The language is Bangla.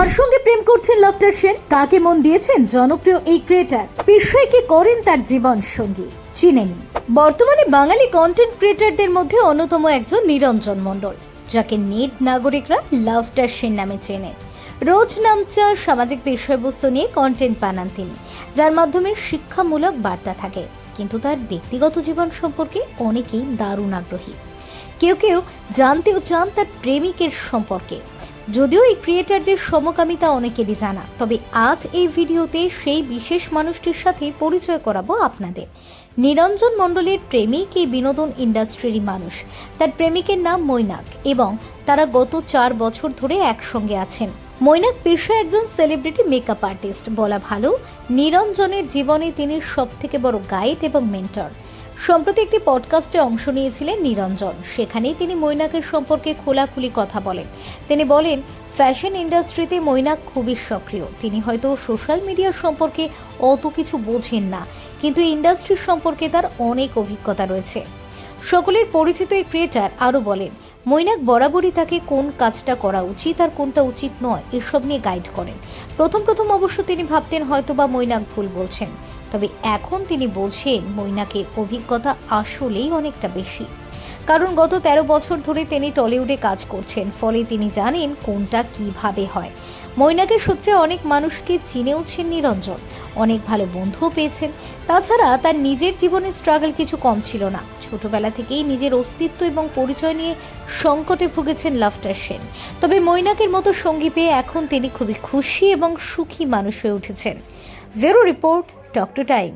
কার সঙ্গে প্রেম করছেন লাফটার সেন? কাকে মন দিয়েছেন জনপ্রিয় এই ক্রিয়েটার? পেশায় কি করেন তার জীবন সঙ্গী? চিনে নিন। বর্তমানে বাঙালি কন্টেন্ট ক্রিয়েটারদের মধ্যে অন্যতম একজন নিরঞ্জন মণ্ডল, যাকে নেট নাগরিকরা লাফটার সেন নামে চেনেন। রোজ নামচা সামাজিক বিষয়বস্তু নিয়ে কন্টেন্ট বানান তিনি, যার মাধ্যমে শিক্ষামূলক বার্তা থাকে। কিন্তু তার ব্যক্তিগত জীবন সম্পর্কে অনেকেই দারুণ আগ্রহী। কেউ কেউ জানতেও চান তার প্রেমিকের সম্পর্কে। যদিও এই ক্রিয়েটারদের সমকামিতা অনেকেরই জানা, তবে আজ এই ভিডিওতে সেই বিশেষ মানুষটির সাথে পরিচয় করাবো আপনাদের। নিরঞ্জন মণ্ডলের প্রেমিক এই বিনোদন ইন্ডাস্ট্রির মানুষ। তার প্রেমিকের নাম মৈনাক এবং তারা গত 4 বছর ধরে একসঙ্গে আছেন। মৈনাক পেশায় একজন সেলিব্রিটি মেকআপ আর্টিস্ট। বলা ভালো, নিরঞ্জনের জীবনে তিনি সবথেকে বড় গাইড এবং মেন্টর। সম্প্রতি একটি পডকাস্টে অংশ নিয়েছিলেন নিরঞ্জন। সেখানেই তিনি মৈনাকের সম্পর্কে খোলাখুলি কথা বলেন। তিনি বলেন, ফ্যাশন ইন্ডাস্ট্রিতে মৈনাক খুবই সক্রিয়। তিনি হয়তো সোশ্যাল মিডিয়ার সম্পর্কে অত কিছু বোঝেন না, কিন্তু ইন্ডাস্ট্রির সম্পর্কে তার অনেক অভিজ্ঞতা রয়েছে। সকলের পরিচিত এই ক্রিয়েটার আরও বলেন, মৈনাক বরাবরই তাকে কোন কাজটা করা উচিত আর কোনটা উচিত নয় এসব নিয়ে গাইড করেন। প্রথম অবশ্য তিনি ভাবতেন হয়তোবা মৈনাক ভুল বলছেন, তবে এখন তিনি বলছেন মৈনাকের অভিজ্ঞতা আসলেই অনেকটা বেশি। কারণ গত 13 বছর ধরে তিনি টলিউডে কাজ করছেন, ফলে তিনি জানেন কোনটা কিভাবে হয়। মৈনাকের সূত্রে অনেক মানুষকে চিনেওছেন নিরঞ্জন, অনেক ভালো বন্ধুও পেয়েছেন। তাছাড়া তার নিজের জীবনে স্ট্রাগল কিছু কম ছিল না। ছোটবেলা থেকেই নিজের অস্তিত্ব এবং পরিচয় নিয়ে সংকটে ভুগেছেন লাফটার সেন। তবে মৈনাকের মতো সঙ্গী পেয়ে এখন তিনি খুবই খুশি এবং সুখী মানুষ হয়ে উঠেছেন। Bureau report, talk to time.